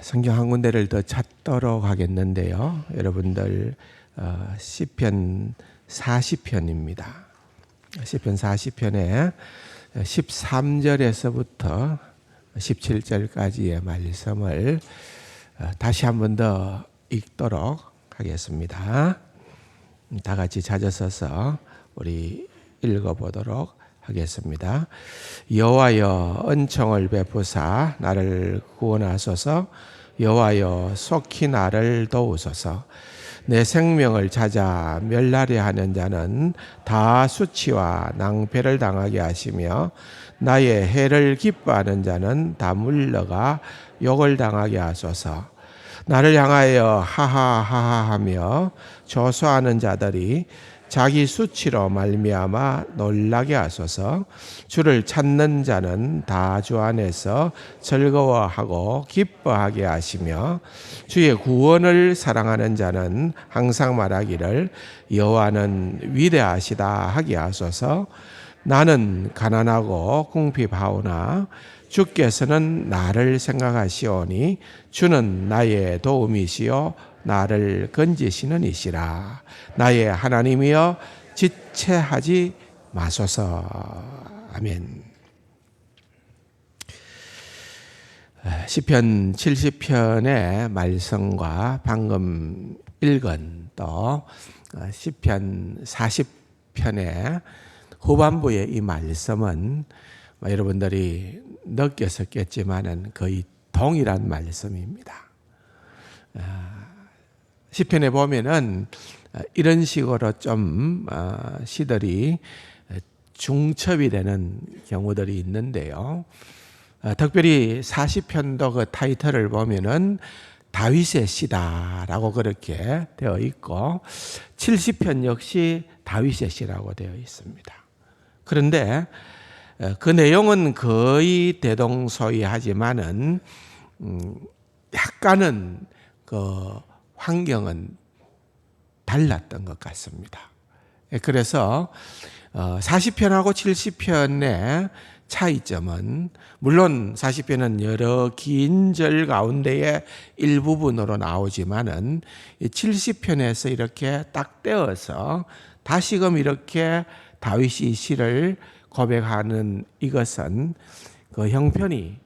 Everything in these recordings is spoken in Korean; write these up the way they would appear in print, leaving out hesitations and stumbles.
성경 한 군데를 더 찾도록 하겠는데요. 여러분들 시편 40편입니다. 시편 40편에 13절에서부터 17절까지의 말씀을 다시 한 번 더 읽도록 하겠습니다. 다 같이 찾아서서 우리 읽어보도록 하겠습니다. 여호와여 은총을 베푸사 나를 구원하소서. 여호와여 속히 나를 도우소서. 내 생명을 찾아 멸하려 하는 자는 다 수치와 낭패를 당하게 하시며 나의 해를 기뻐하는 자는 다 물러가 욕을 당하게 하소서. 나를 향하여 하하하하하며 조소하는 자들이 자기 수치로 말미암아 놀라게 하소서. 주를 찾는 자는 다 주 안에서 즐거워하고 기뻐하게 하시며 주의 구원을 사랑하는 자는 항상 말하기를 여호와는 위대하시다 하게 하소서. 나는 가난하고 궁핍하오나 주께서는 나를 생각하시오니 주는 나의 도움이시요 나를 건지시는 이시라. 나의 하나님이여 지체하지 마소서. 아멘. 시편 70편의 말씀과 방금 읽은 또 시편 40편의 후반부의 이 말씀은 여러분들이 느꼈었겠지만은 거의 동일한 말씀입니다. 시편에 보면은 이런 식으로 좀 시들이 중첩이 되는 경우들이 있는데요. 특별히 40편도 그 타이틀을 보면은 다윗의 시다라고 그렇게 되어 있고 70편 역시 다윗의 시라고 되어 있습니다. 그런데 그 내용은 거의 대동소이하지만은 약간은 그 환경은 달랐던 것 같습니다. 그래서 40편하고 70편의 차이점은 물론 40편은 여러 긴 절 가운데의 일부분으로 나오지만은 70편에서 이렇게 딱 떼어서 다시금 이렇게 다윗이 시를 고백하는 이것은 그 형편이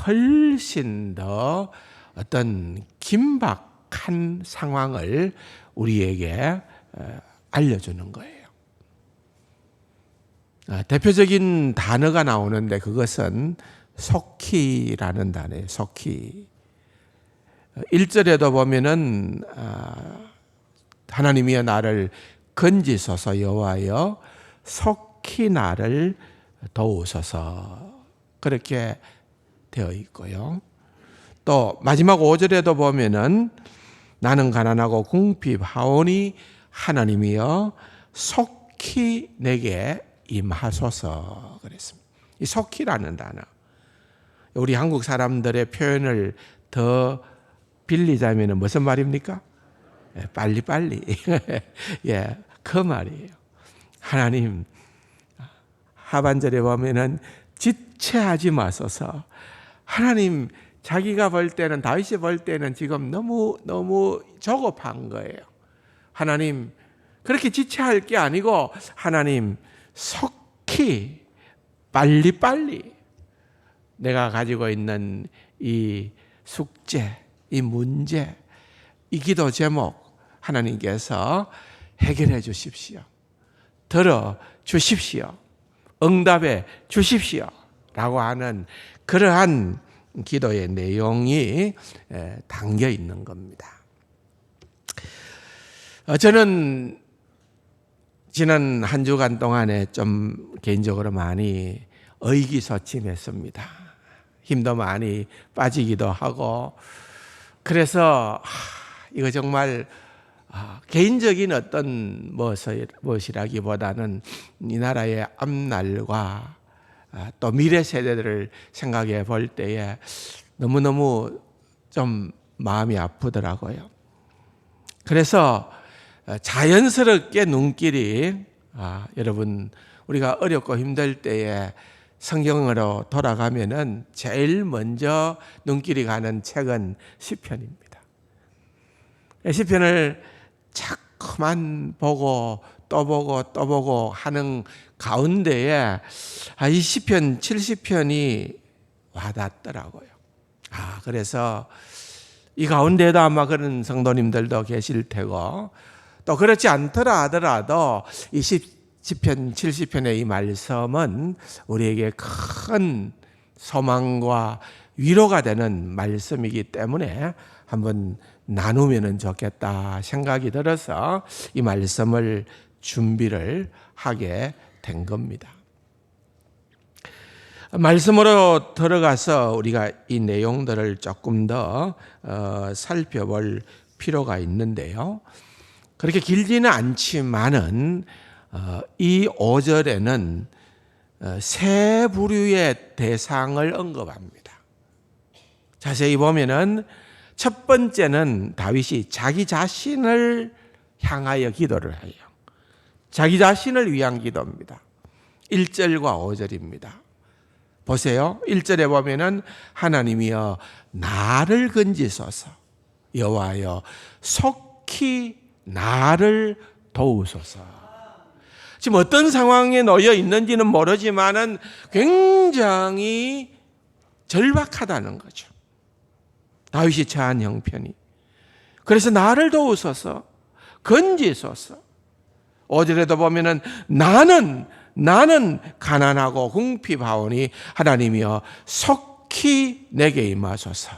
훨씬 더 어떤 긴박한 상황을 우리에게 알려주는 거예요. 대표적인 단어가 나오는데 그것은 속히라는 단어예요. 속히. 1절에도 보면은 하나님이여 나를 건지소서. 여호와여 속히 나를 도우소서. 그렇게 되어 있고요. 또 마지막 5절에도 보면은 나는 가난하고 궁핍하오니 하나님이여 속히 내게 임하소서 그랬습니다. 이 속히라는 단어. 우리 한국 사람들의 표현을 더 빌리자면 무슨 말입니까? 빨리빨리. 예, 그 말이에요. 하나님, 하반절에 보면은 지체하지 마소서. 하나님, 자기가 볼 때는, 다윗이 볼 때는 지금 너무 조급한 거예요. 하나님, 그렇게 지체할 게 아니고, 하나님, 속히, 빨리빨리 내가 가지고 있는 이 숙제, 이 문제, 이 기도 제목, 하나님께서 해결해 주십시오. 들어 주십시오. 응답해 주십시오. 라고 하는 그러한 기도의 내용이 담겨 있는 겁니다. 저는 지난 한 주간 동안에 좀 개인적으로 많이 의기소침했습니다. 힘도 많이 빠지기도 하고 그래서 이거 정말 개인적인 어떤 무엇이라기보다는 이 나라의 앞날과 또 미래 세대들을 생각해 볼 때에 너무너무 좀 마음이 아프더라고요. 그래서 자연스럽게 눈길이 여러분 우리가 어렵고 힘들 때에 성경으로 돌아가면은 제일 먼저 눈길이 가는 책은 시편입니다. 시편을 자꾸만 보고 또 보고 또 보고 하는 가운데에 이 시편 70편이 와닿더라고요. 그래서 이 가운데에도 아마 그런 성도님들도 계실 테고, 또 그렇지 않더라 하더라도 이 시편 70편의 이 말씀은 우리에게 큰 소망과 위로가 되는 말씀이기 때문에 한번 나누면 좋겠다 생각이 들어서 이 말씀을 준비를 하게 된 겁니다. 말씀으로 들어가서 우리가 이 내용들을 조금 더 살펴볼 필요가 있는데요. 그렇게 길지는 않지만은 이 5절에는 세 부류의 대상을 언급합니다. 자세히 보면은 첫 번째는 다윗이 자기 자신을 향하여 기도를 해요. 자기 자신을 위한 기도입니다. 1절과 5절입니다. 보세요. 1절에 보면은 하나님이여 나를 건지소서, 여호와여 속히 나를 도우소서. 지금 어떤 상황에 놓여 있는지는 모르지만은 굉장히 절박하다는 거죠. 다윗이 처한 형편이. 그래서 나를 도우소서, 건지소서. 5절에도 보면은 나는 가난하고 궁핍하오니 하나님이여 속히 내게 임하소서.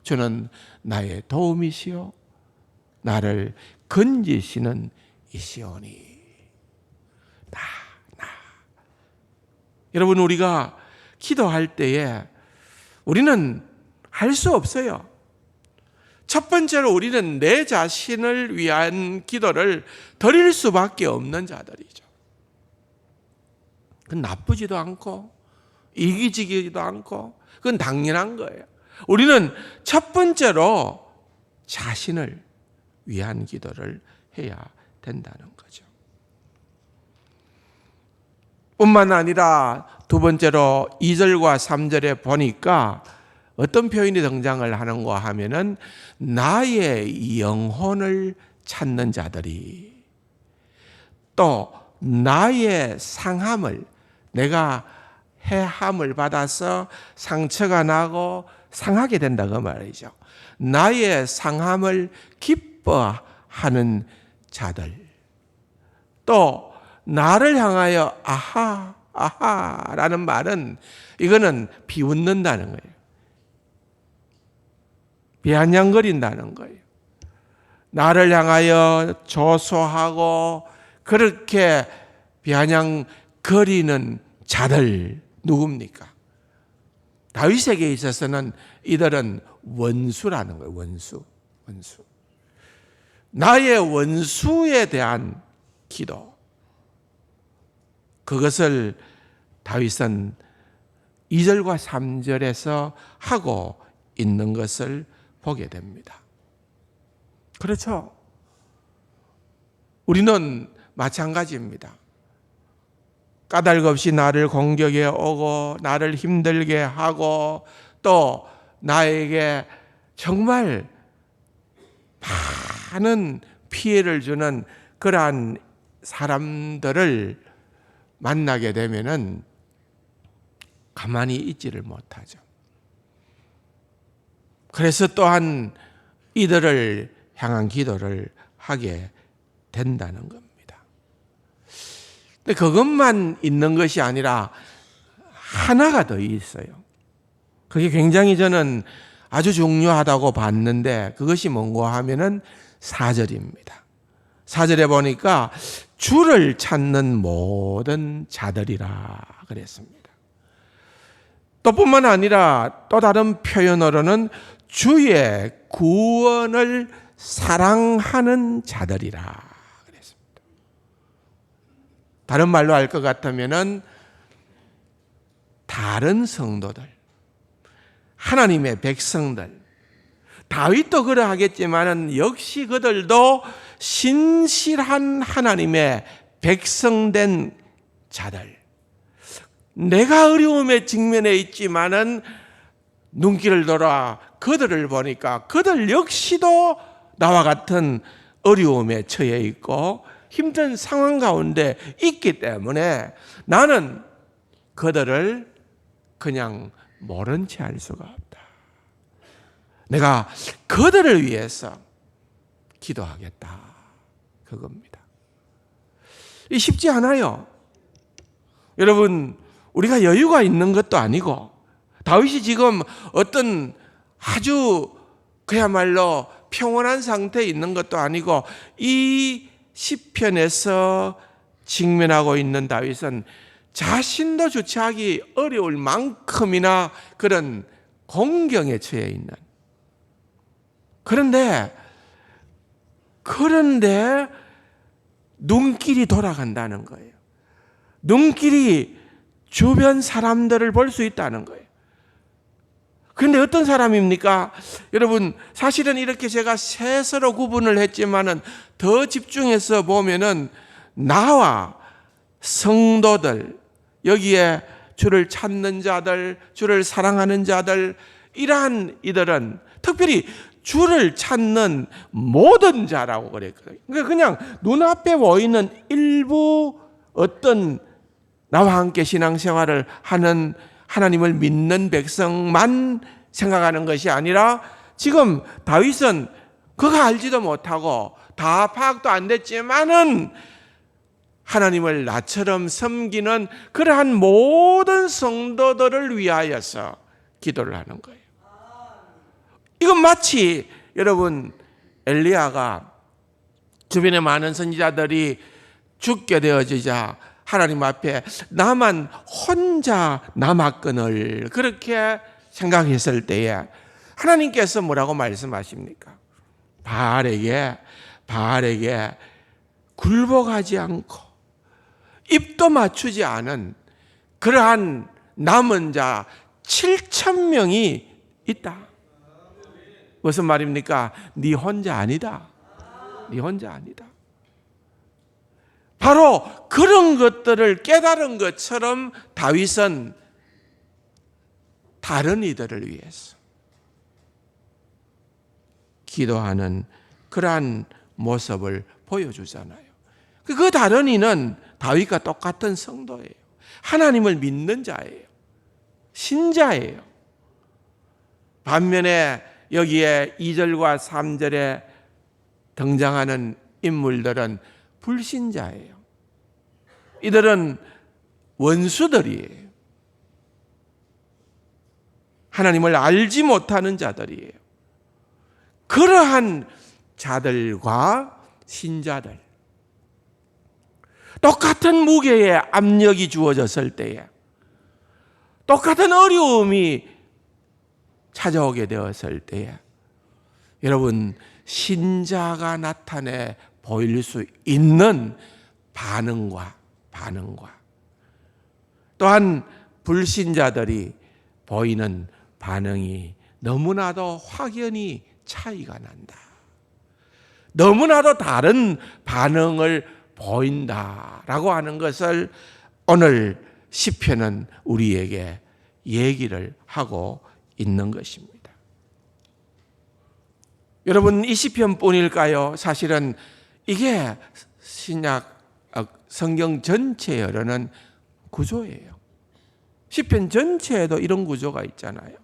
주는 나의 도움이시오, 나를 건지시는 이시오니. 나. 여러분, 우리가 기도할 때에 우리는 할 수 없어요. 첫 번째로 우리는 내 자신을 위한 기도를 드릴 수밖에 없는 자들이죠. 그건 나쁘지도 않고 이기지기도 않고 그건 당연한 거예요. 우리는 첫 번째로 자신을 위한 기도를 해야 된다는 거죠. 뿐만 아니라 두 번째로 2절과 3절에 보니까 어떤 표현이 등장을 하는가 하면은 나의 영혼을 찾는 자들이, 또 나의 상함을, 내가 해함을 받아서 상처가 나고 상하게 된다고 말이죠. 나의 상함을 기뻐하는 자들, 또 나를 향하여 아하라는 말은 이거는 비웃는다는 거예요. 비아냥거린다는 거예요. 나를 향하여 조소하고 그렇게 비아냥거리는 자들 누굽니까? 다윗에게 있어서는 이들은 원수라는 거예요. 원수. 나의 원수에 대한 기도. 그것을 다윗은 2절과 3절에서 하고 있는 것을 보게 됩니다. 그렇죠? 우리는 마찬가지입니다. 까닭 없이 나를 공격해 오고 나를 힘들게 하고 또 나에게 정말 많은 피해를 주는 그러한 사람들을 만나게 되면은 가만히 있지를 못하죠. 그래서 또한 이들을 향한 기도를 하게 된다는 겁니다. 근데 그것만 있는 것이 아니라 하나가 더 있어요. 그게 굉장히 저는 아주 중요하다고 봤는데 그것이 뭔가 하면은 4절입니다. 4절에 보니까 주를 찾는 모든 자들이라 그랬습니다. 또 뿐만 아니라 또 다른 표현으로는 주의 구원을 사랑하는 자들이라 그랬습니다. 다른 말로 할 것 같으면은 다른 성도들, 하나님의 백성들, 다윗도 그러하겠지만은 역시 그들도 신실한 하나님의 백성된 자들, 내가 어려움에 직면해 있지만은 눈길을 돌아 그들을 보니까 그들 역시도 나와 같은 어려움에 처해 있고 힘든 상황 가운데 있기 때문에 나는 그들을 그냥 모른 채 할 수가 없다. 내가 그들을 위해서 기도하겠다. 그겁니다. 이 쉽지 않아요. 여러분, 우리가 여유가 있는 것도 아니고 다윗이 지금 어떤 아주 그야말로 평온한 상태에 있는 것도 아니고 이 시편에서 직면하고 있는 다윗은 자신도 주체하기 어려울 만큼이나 그런 공경에 처해 있는 그런데 눈길이 돌아간다는 거예요. 눈길이 주변 사람들을 볼 수 있다는 거예요. 그런데 어떤 사람입니까? 여러분, 사실은 이렇게 제가 셋으로 구분을 했지만은 더 집중해서 보면은 나와 성도들, 여기에 주를 찾는 자들, 주를 사랑하는 자들, 이러한 이들은 특별히 주를 찾는 모든 자라고 그랬거든요. 그러니까 그냥 눈앞에 보이는 일부 어떤 나와 함께 신앙생활을 하는 하나님을 믿는 백성만 생각하는 것이 아니라 지금 다윗은 그가 알지도 못하고 다 파악도 안 됐지만은 하나님을 나처럼 섬기는 그러한 모든 성도들을 위하여서 기도를 하는 거예요. 이건 마치 여러분 엘리야가 주변에 많은 선지자들이 죽게 되어지자 하나님 앞에 나만 혼자 남았거늘 그렇게 생각했을 때에 하나님께서 뭐라고 말씀하십니까? 바알에게 굴복하지 않고 입도 맞추지 않은 그러한 남은 자 7,000명이 있다. 무슨 말입니까? 네 혼자 아니다. 네 혼자 아니다. 바로 그런 것들을 깨달은 것처럼 다윗은 다른 이들을 위해서 기도하는 그러한 모습을 보여주잖아요. 그 다른 이는 다윗과 똑같은 성도예요. 하나님을 믿는 자예요. 신자예요. 반면에 여기에 2절과 3절에 등장하는 인물들은 불신자예요. 이들은 원수들이에요. 하나님을 알지 못하는 자들이에요. 그러한 자들과 신자들, 똑같은 무게의 압력이 주어졌을 때에, 똑같은 어려움이 찾아오게 되었을 때에, 여러분, 신자가 나타내 보일 수 있는 반응과 또한 불신자들이 보이는 반응이 너무나도 확연히 차이가 난다. 너무나도 다른 반응을 보인다라고 하는 것을 오늘 시편은 우리에게 얘기를 하고 있는 것입니다. 여러분, 이 시편뿐일까요? 사실은 이게 신약 성경 전체에 흐르는 구조예요. 시편 전체에도 이런 구조가 있잖아요.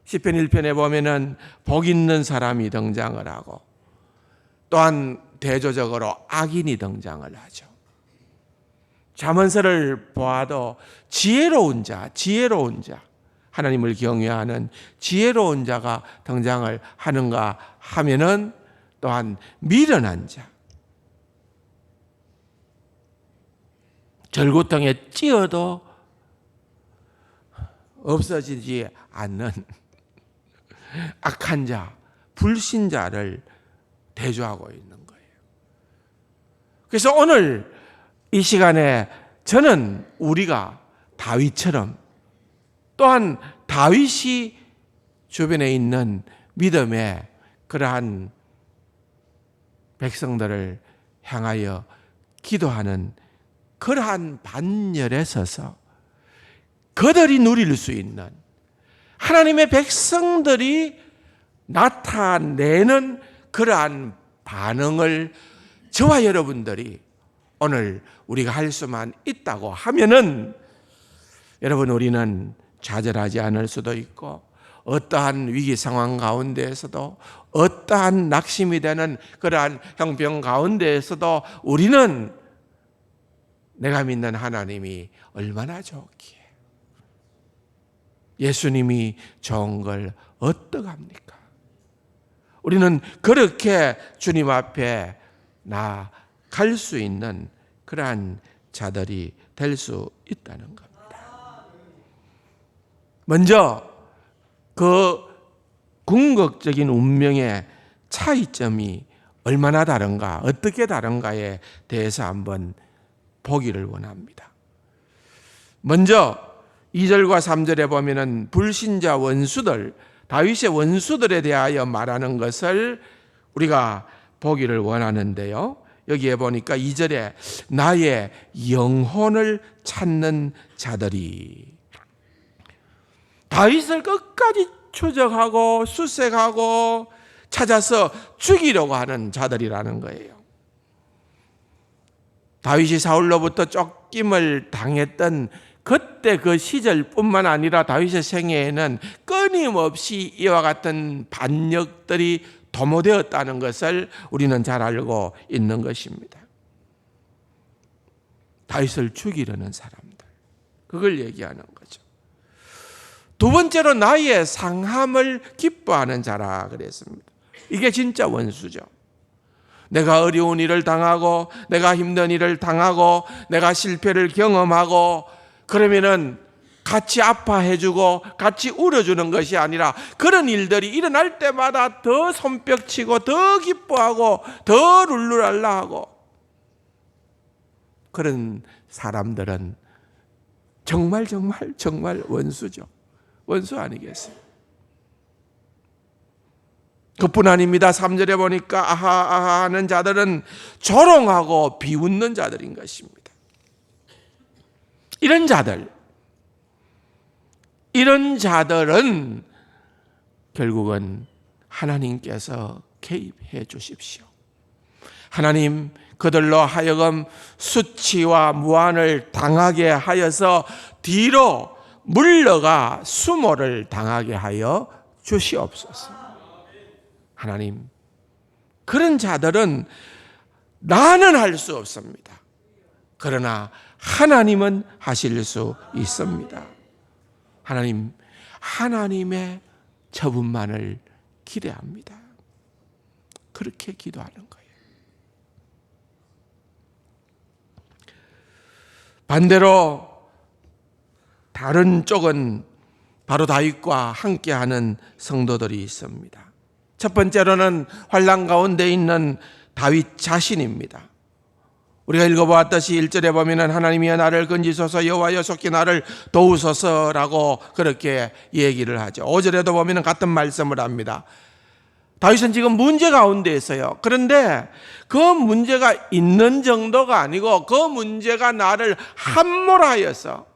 시편 1편에 보면은 복 있는 사람이 등장을 하고 또한 대조적으로 악인이 등장을 하죠. 잠언서를 보아도 지혜로운 자, 하나님을 경외하는 지혜로운 자가 등장을 하는가 하면은 또한 미련한 자, 절구덩이에 찧어도 없어지지 않는 악한 자, 불신자를 대조하고 있는 거예요. 그래서 오늘 이 시간에 저는 우리가 다윗처럼 또한 다윗이 주변에 있는 믿음의 그러한 백성들을 향하여 기도하는 그러한 반열에 서서 그들이 누릴 수 있는 하나님의 백성들이 나타내는 그러한 반응을 저와 여러분들이 오늘 우리가 할 수만 있다고 하면은 여러분, 우리는 좌절하지 않을 수도 있고 어떠한 위기 상황 가운데에서도 어떠한 낙심이 되는 그러한 형편 가운데에서도 우리는 내가 믿는 하나님이 얼마나 좋기에 예수님이 좋은 걸 어떡합니까? 우리는 그렇게 주님 앞에 나아갈 수 있는 그러한 자들이 될 수 있다는 겁니다. 먼저 그 궁극적인 운명의 차이점이 얼마나 다른가, 어떻게 다른가에 대해서 한번 보기를 원합니다. 먼저 2절과 3절에 보면은 불신자 원수들, 다윗의 원수들에 대하여 말하는 것을 우리가 보기를 원하는데요. 여기에 보니까 2절에 나의 영혼을 찾는 자들이, 다윗을 끝까지 추적하고 수색하고 찾아서 죽이려고 하는 자들이라는 거예요. 다윗이 사울로부터 쫓김을 당했던 그때 그 시절뿐만 아니라 다윗의 생애에는 끊임없이 이와 같은 반역들이 도모되었다는 것을 우리는 잘 알고 있는 것입니다. 다윗을 죽이려는 사람들, 그걸 얘기하는 거죠. 두 번째로 나의 상함을 기뻐하는 자라 그랬습니다. 이게 진짜 원수죠. 내가 어려운 일을 당하고 내가 힘든 일을 당하고 내가 실패를 경험하고 그러면은 같이 아파해주고 같이 울어주는 것이 아니라 그런 일들이 일어날 때마다 더 손뼉치고 더 기뻐하고 더 룰루랄라 하고, 그런 사람들은 정말 원수죠. 원수 아니겠어요? 그뿐 아닙니다. 3절에 보니까 아하 하는 자들은 조롱하고 비웃는 자들인 것입니다. 이런 자들은 결국은 하나님께서 개입해 주십시오. 하나님, 그들로 하여금 수치와 무한을 당하게 하여서 뒤로 물러가 수모를 당하게 하여 주시옵소서. 하나님, 그런 자들은 나는 할 수 없습니다. 그러나 하나님은 하실 수 있습니다. 하나님, 하나님의 처분만을 기대합니다. 그렇게 기도하는 거예요. 반대로 다른 쪽은 바로 다윗과 함께하는 성도들이 있습니다. 첫 번째로는 환난 가운데 있는 다윗 자신입니다. 우리가 읽어보았듯이 1절에 보면은 하나님이여 나를 건지소서, 여호와여 속히 나를 도우소서라고 그렇게 얘기를 하죠. 5절에도 보면은 같은 말씀을 합니다. 다윗은 지금 문제 가운데 있어요. 그런데 그 문제가 있는 정도가 아니고 그 문제가 나를 함몰하여서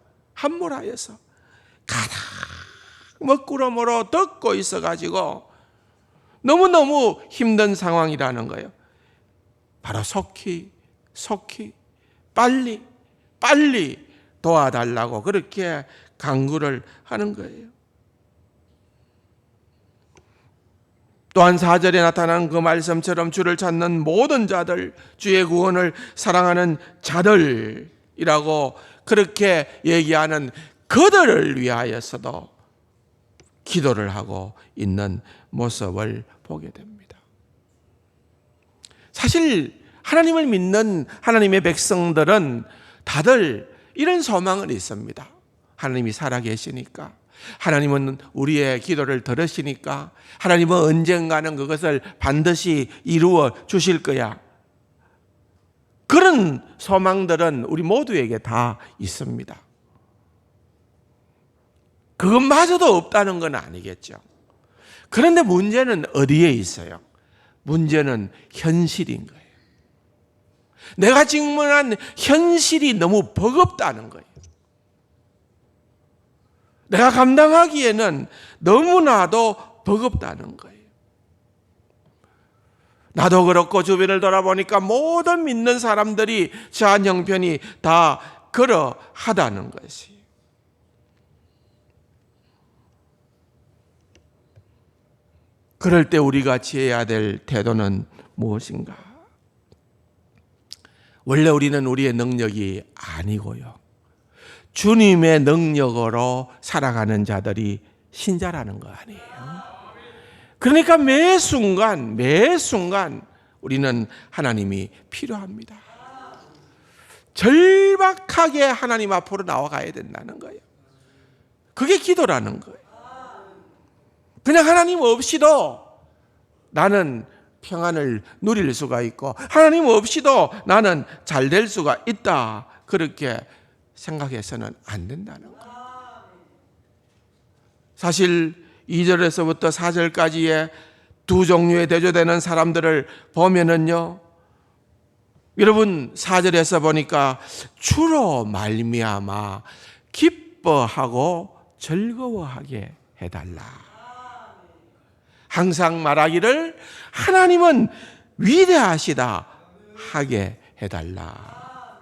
가닥 먹구름으로 덮고 있어가지고 너무너무 힘든 상황이라는 거예요. 바로 속히 빨리 도와달라고 그렇게 간구를 하는 거예요. 또한 4절에 나타난 그 말씀처럼 주를 찾는 모든 자들, 주의 구원을 사랑하는 자들이라고 그렇게 얘기하는 그들을 위하여서도 기도를 하고 있는 모습을 보게 됩니다. 사실 하나님을 믿는 하나님의 백성들은 다들 이런 소망은 있습니다. 하나님이 살아계시니까, 하나님은 우리의 기도를 들으시니까, 하나님은 언젠가는 그것을 반드시 이루어 주실 거야. 그런 소망들은 우리 모두에게 다 있습니다. 그것마저도 없다는 건 아니겠죠. 그런데 문제는 어디에 있어요? 문제는 현실인 거예요. 내가 직면한 현실이 너무 버겁다는 거예요. 내가 감당하기에는 너무나도 버겁다는 거예요. 나도 그렇고 주변을 돌아보니까 모든 믿는 사람들이 저한 형편이 다 그러하다는 것이. 그럴 때 우리가 취해야 될 태도는 무엇인가? 원래 우리는 우리의 능력이 아니고요, 주님의 능력으로 살아가는 자들이 신자라는 거 아니에요. 그러니까 매 순간 우리는 하나님이 필요합니다. 절박하게 하나님 앞으로 나와가야 된다는 거예요. 그게 기도라는 거예요. 그냥 하나님 없이도 나는 평안을 누릴 수가 있고 하나님 없이도 나는 잘 될 수가 있다, 그렇게 생각해서는 안 된다는 거예요. 사실 2절에서부터 4절까지의 두 종류의 대조되는 사람들을 보면은요, 여러분 4절에서 보니까 주로 말미암아 기뻐하고 즐거워하게 해달라. 항상 말하기를 하나님은 위대하시다 하게 해달라.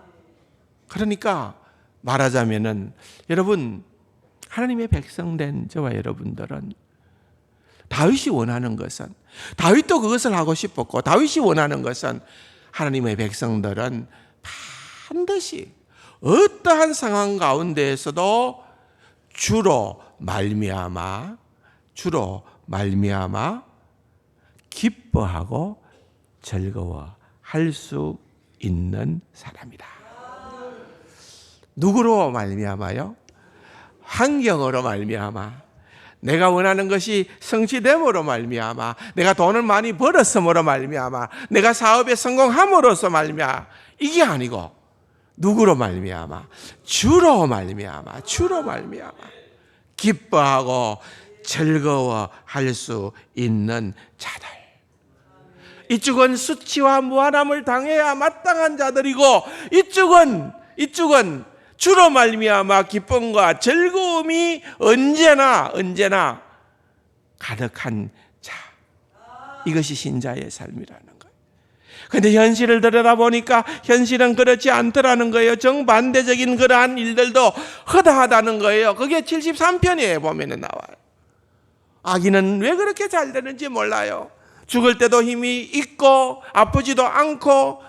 그러니까 말하자면은 여러분, 하나님의 백성된 저와 여러분들은 다윗이 원하는 것은, 다윗도 그것을 하고 싶었고 다윗이 원하는 것은, 하나님의 백성들은 반드시 어떠한 상황 가운데에서도 주로 말미암아 기뻐하고 즐거워할 수 있는 사람이다. 누구로 말미암아요? 환경으로 말미암아, 내가 원하는 것이 성취됨으로 말미암아, 내가 돈을 많이 벌었음으로 말미암아, 내가 사업에 성공함으로써 말미암아, 이게 아니고 누구로 말미암아? 주로 말미암아 기뻐하고 즐거워할 수 있는 자들. 이쪽은 수치와 무한함을 당해야 마땅한 자들이고, 이쪽은 주로 말미암아 기쁨과 즐거움이 언제나 가득한 자. 이것이 신자의 삶이라는 거예요. 그런데 현실을 들여다보니까 현실은 그렇지 않더라는 거예요. 정반대적인 그러한 일들도 허다하다는 거예요. 그게 73편에 보면 나와요. 아기는 왜 그렇게 잘 되는지 몰라요. 죽을 때도 힘이 있고 아프지도 않고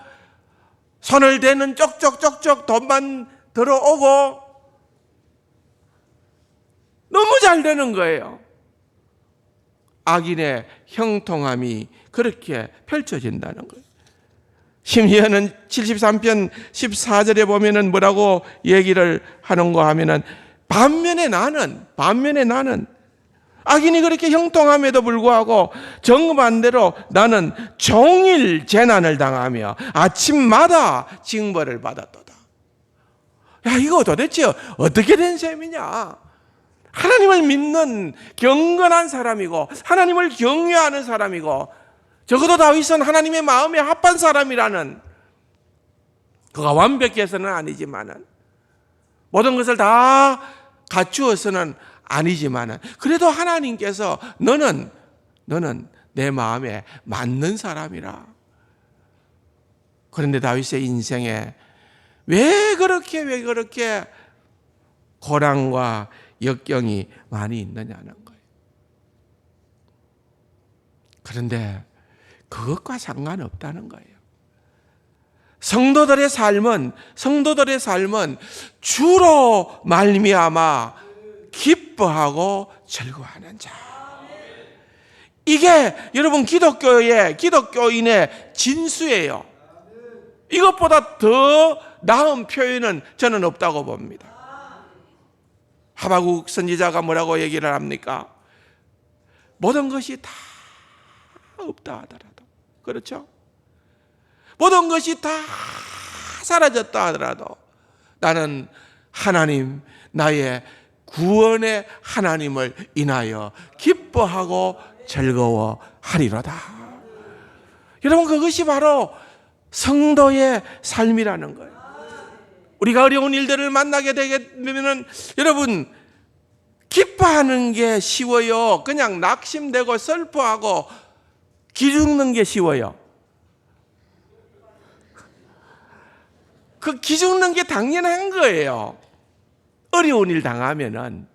손을 대는 쪽쪽쪽쪽 돈만 들어오고 너무 잘 되는 거예요. 악인의 형통함이 그렇게 펼쳐진다는 거예요. 심지어는 73편 14절에 보면은 뭐라고 얘기를 하는가 하면은, 반면에 나는 악인이 그렇게 형통함에도 불구하고 정반대로 나는 종일 재난을 당하며 아침마다 징벌을 받았도다. 야, 이거 도대체 어떻게 된 셈이냐? 하나님을 믿는 경건한 사람이고 하나님을 경외하는 사람이고, 적어도 다윗은 하나님의 마음에 합한 사람이라는, 그가 완벽해서는 아니지만은 모든 것을 다 갖추어서는 아니지만은, 그래도 하나님께서 너는 내 마음에 맞는 사람이라. 그런데 다윗의 인생에 왜 그렇게 고난과 역경이 많이 있느냐는 거예요. 그런데 그것과 상관없다는 거예요. 성도들의 삶은 주로 말미암아 기뻐하고 즐거워하는 자. 이게 여러분 기독교인의 진수예요. 이것보다 더 나은 표현은 저는 없다고 봅니다. 하박국 선지자가 뭐라고 얘기를 합니까? 모든 것이 다 없다 하더라도, 그렇죠? 모든 것이 다 사라졌다 하더라도 나는 하나님, 나의 구원의 하나님을 인하여 기뻐하고 즐거워하리로다. 여러분, 그것이 바로 성도의 삶이라는 거예요. 우리가 어려운 일들을 만나게 되게 되면은 여러분, 기뻐하는 게 쉬워요? 그냥 낙심되고 슬퍼하고 기죽는 게 쉬워요? 그 기죽는 게 당연한 거예요. 어려운 일 당하면은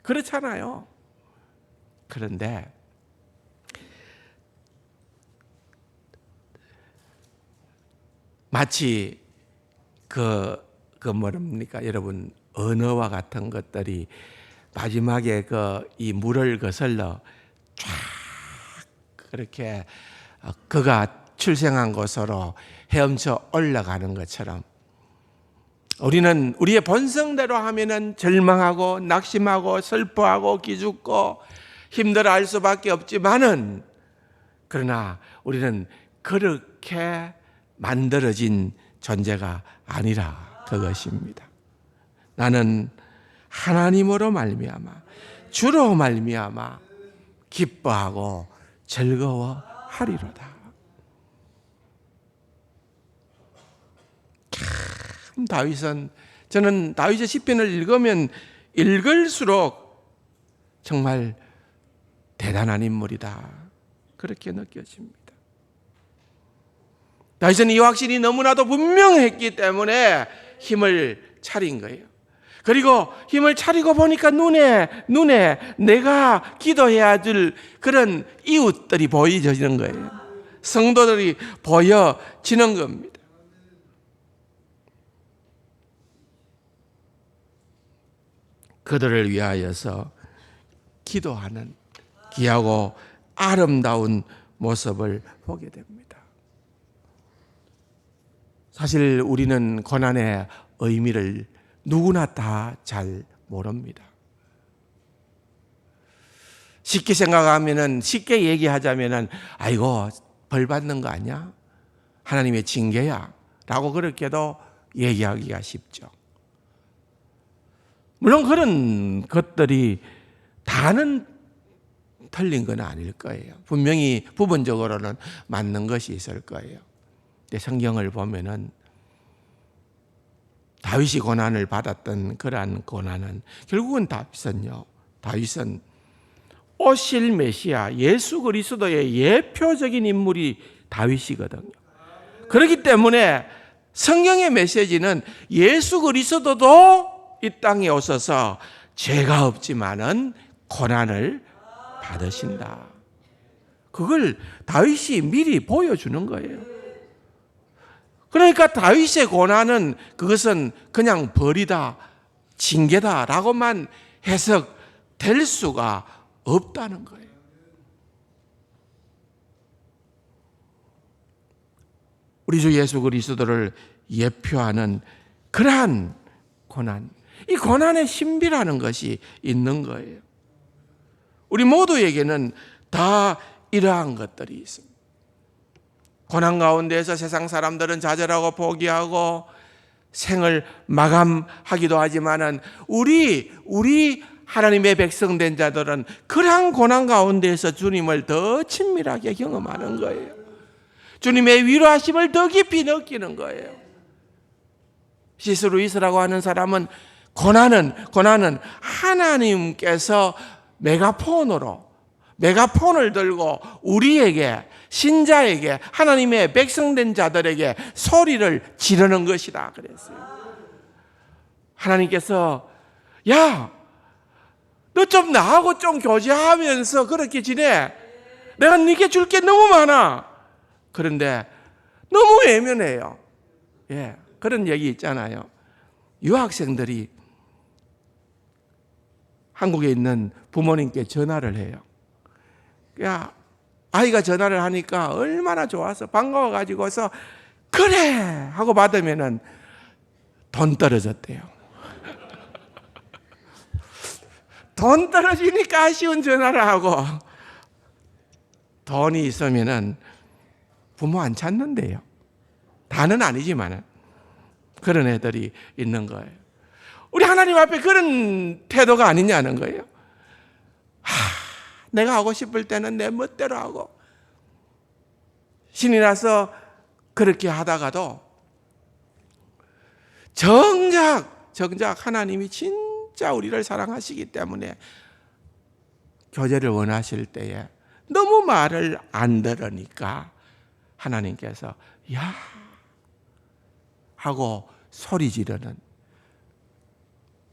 그렇잖아요. 그런데 마치 뭐랍니까? 여러분, 언어와 같은 것들이 마지막에 이 물을 거슬러 쫙 그렇게 그가 출생한 곳으로 헤엄쳐 올라가는 것처럼 우리는 우리의 본성대로 하면은 절망하고 낙심하고 슬퍼하고 기죽고 힘들어할 수밖에 없지만은, 그러나 우리는 그렇게 만들어진 존재가 아니라 그것입니다. 나는 하나님으로 말미암아 주로 말미암아 기뻐하고 즐거워하리로다. 참 저는 다윗의 시편을 읽으면 읽을수록 정말 대단한 인물이다, 그렇게 느껴집니다. 다윗은 이 확신이 너무나도 분명했기 때문에 힘을 차린 거예요. 그리고 힘을 차리고 보니까 눈에 내가 기도해야 될 그런 이웃들이 보여지는 거예요. 성도들이 보여지는 겁니다. 그들을 위하여서 기도하는 귀하고 아름다운 모습을 보게 됩니다. 사실 우리는 고난의 의미를 누구나 다 잘 모릅니다. 쉽게 생각하면은, 쉽게 얘기하자면은, 아이고, 벌 받는 거 아니야? 하나님의 징계야? 라고 그렇게도 얘기하기가 쉽죠. 물론 그런 것들이 다는 틀린 건 아닐 거예요. 분명히 부분적으로는 맞는 것이 있을 거예요. 근데 성경을 보면은 다윗이 고난을 받았던 그러한 고난은 결국은 다윗은 오실 메시아 예수 그리스도의 예표적인 인물이 다윗이거든요. 그렇기 때문에 성경의 메시지는 예수 그리스도도 이 땅에 오셔서 죄가 없지만은 고난을 받으신다. 그걸 다윗이 미리 보여주는 거예요. 그러니까 다윗의 고난은 그것은 그냥 벌이다, 징계다라고만 해석될 수가 없다는 거예요. 우리 주 예수 그리스도를 예표하는 그러한 고난, 이 고난의 신비라는 것이 있는 거예요. 우리 모두에게는 다 이러한 것들이 있습니다. 고난 가운데에서 세상 사람들은 좌절하고 포기하고 생을 마감하기도 하지만은 우리 하나님의 백성된 자들은 그러한 고난 가운데에서 주님을 더 친밀하게 경험하는 거예요. 주님의 위로하심을 더 깊이 느끼는 거예요. 시스 루이스라고 하는 사람은 고난은 하나님께서 메가폰을 들고 우리에게, 신자에게, 하나님의 백성된 자들에게 소리를 지르는 것이다 그랬어요. 하나님께서 야, 너 좀 나하고 좀 교제하면서 그렇게 지내. 내가 네게 줄 게 너무 많아. 그런데 너무 예민해요. 예, 그런 얘기 있잖아요. 유학생들이 한국에 있는 부모님께 전화를 해요. 야, 아이가 전화를 하니까 얼마나 좋아서 반가워가지고서 그래 하고 받으면은 돈 떨어졌대요. 돈 떨어지니까 아쉬운 전화를 하고, 돈이 있으면은 부모 안 찾는데요. 다는 아니지만 그런 애들이 있는 거예요. 우리 하나님 앞에 그런 태도가 아니냐는 거예요. 내가 하고 싶을 때는 내 멋대로 하고, 신이 나서 그렇게 하다가도 정작 하나님이 진짜 진짜 우리를 사랑하시기 때문에 교제를 원하실 때에 너무 말을 안 들으니까 하나님께서 야 하고 소리 지르는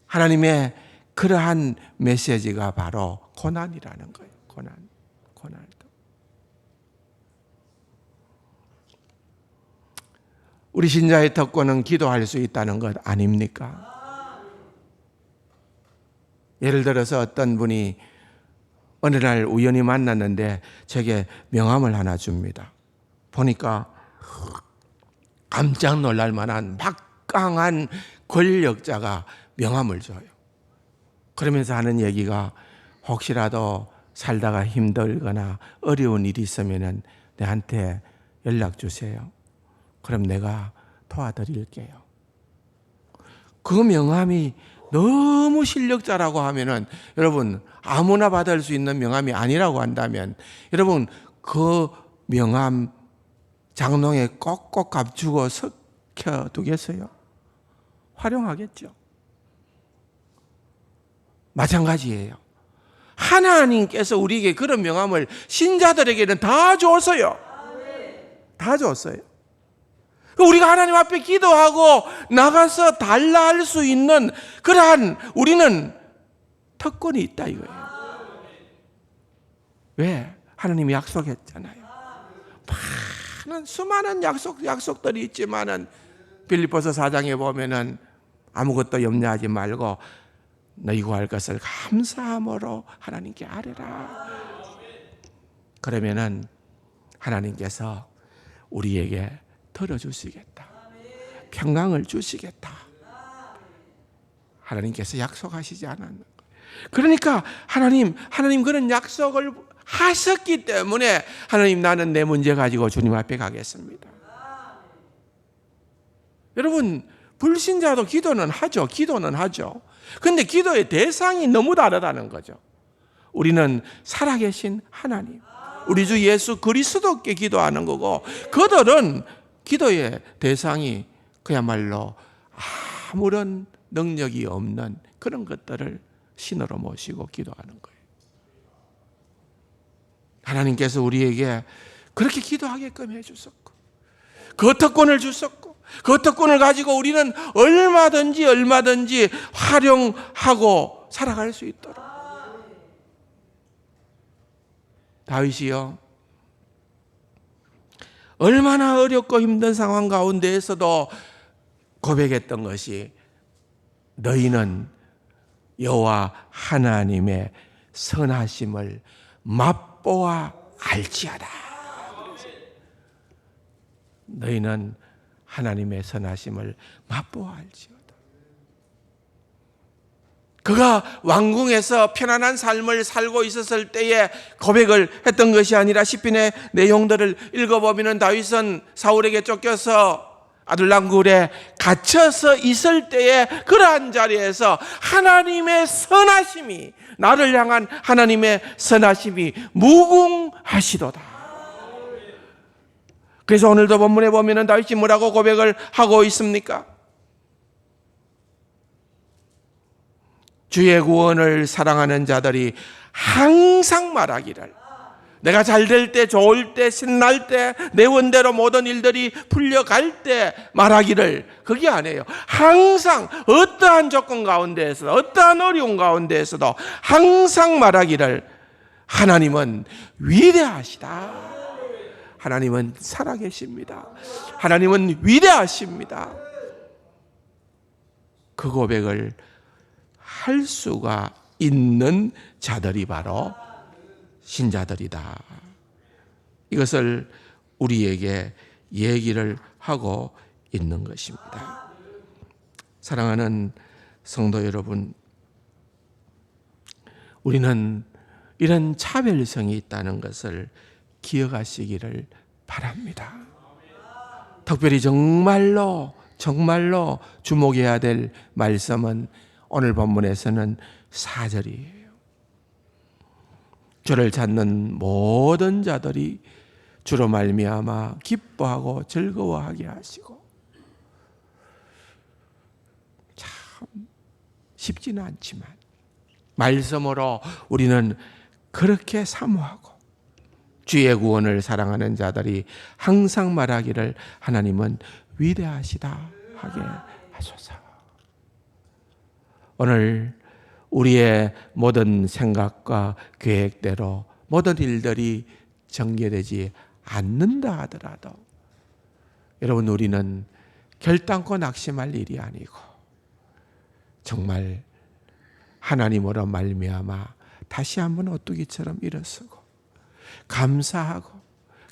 하나님의 그러한 메시지가 바로 고난이라는 거예요. 고난. 우리 신자의 특권은 기도할 수 있다는 것 아닙니까? 예를 들어서 어떤 분이 어느 날 우연히 만났는데 제게 명함을 하나 줍니다. 보니까 깜짝 놀랄 만한 막강한 권력자가 명함을 줘요. 그러면서 하는 얘기가 혹시라도 살다가 힘들거나 어려운 일이 있으면 내한테 연락 주세요. 그럼 내가 도와드릴게요. 그 명함이 너무 실력자라고 하면은 여러분 아무나 받을 수 있는 명함이 아니라고 한다면 여러분 그 명함 장롱에 꼭꼭 감추고 석혀두겠어요? 활용하겠죠. 마찬가지예요. 하나님께서 우리에게 그런 명함을 신자들에게는 다 줬어요. 다 줬어요. 우리가 하나님 앞에 기도하고 나가서 달라 할 수 있는 그러한 우리는 특권이 있다 이거예요. 왜? 하나님이 약속했잖아요. 많은 수많은 약속들이 있지만은 빌립보서 4장에 보면은 아무것도 염려하지 말고 너희 구할 것을 감사함으로 하나님께 아뢰라. 그러면은 하나님께서 우리에게 들어주시겠다. 평강을 주시겠다. 하나님께서 약속하시지 않았는 거예요. 그러니까 하나님 그런 약속을 하셨기 때문에 하나님 나는 내 문제 가지고 주님 앞에 가겠습니다. 여러분 불신자도 기도는 하죠. 그런데 기도의 대상이 너무 다르다는 거죠. 우리는 살아계신 하나님, 우리 주 예수 그리스도께 기도하는 거고 그들은 기도의 대상이 그야말로 아무런 능력이 없는 그런 것들을 신으로 모시고 기도하는 거예요. 하나님께서 우리에게 그렇게 기도하게끔 해주셨고 그 특권을 주셨고 그 특권을 가지고 우리는 얼마든지 활용하고 살아갈 수 있도록. 다윗이요 얼마나 어렵고 힘든 상황 가운데에서도 고백했던 것이 너희는 여호와 하나님의 선하심을 맛보아 알지어다. 너희는 하나님의 선하심을 맛보아 알지어다. 그가 왕궁에서 편안한 삶을 살고 있었을 때에 고백을 했던 것이 아니라 시편의 내용들을 읽어보면 다윗은 사울에게 쫓겨서 아둘람 굴에 갇혀서 있을 때에 그러한 자리에서 하나님의 선하심이 나를 향한 하나님의 선하심이 무궁하시도다. 그래서 오늘도 본문에 보면 다윗이 뭐라고 고백을 하고 있습니까? 주의 구원을 사랑하는 자들이 항상 말하기를 내가 잘 될 때, 좋을 때, 신날 때, 내 원대로 모든 일들이 풀려갈 때 말하기를 그게 아니에요. 항상 어떠한 조건 가운데에서도 어떠한 어려운 가운데에서도 항상 말하기를 하나님은 위대하시다. 하나님은 살아계십니다. 하나님은 위대하십니다. 그 고백을 할 수가 있는 자들이 바로 신자들이다. 이것을 우리에게 얘기를 하고 있는 것입니다. 사랑하는 성도 여러분, 우리는 이런 차별성이 있다는 것을 기억하시기를 바랍니다. 특별히 정말로 주목해야 될 말씀은 오늘 본문에서는 4절이에요. 주를 찾는 모든 자들이 주로 말미암아 기뻐하고 즐거워하게 하시고. 참 쉽지는 않지만 말씀으로 우리는 그렇게 사모하고 주의 구원을 사랑하는 자들이 항상 말하기를 하나님은 위대하시다 하게 하소서. 오늘 우리의 모든 생각과 계획대로 모든 일들이 전개되지 않는다 하더라도 여러분, 우리는 결단코 낙심할 일이 아니고 정말 하나님으로 말미암아 다시 한번 오뚜기처럼 일어서고 감사하고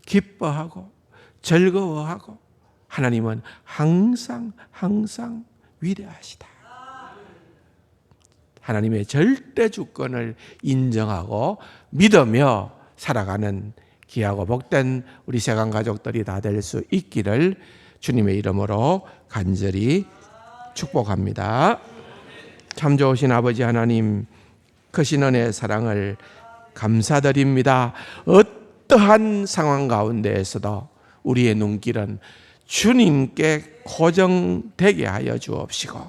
기뻐하고 즐거워하고 하나님은 항상 위대하시다. 하나님의 절대 주권을 인정하고 믿으며 살아가는 귀하고 복된 우리 세강 가족들이 다 될 수 있기를 주님의 이름으로 간절히 축복합니다. 참 좋으신 아버지 하나님, 크신 은혜의 사랑을 감사드립니다. 어떠한 상황 가운데에서도 우리의 눈길은 주님께 고정되게 하여 주옵시고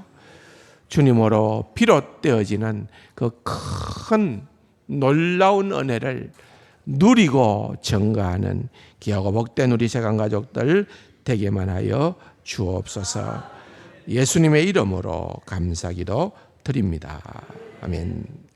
주님으로 비롯되어지는 그 큰 놀라운 은혜를 누리고 증가하는 귀하고 복된 우리 세강 가족들 되게만 하여 주옵소서. 예수님의 이름으로 감사기도 드립니다. 아멘.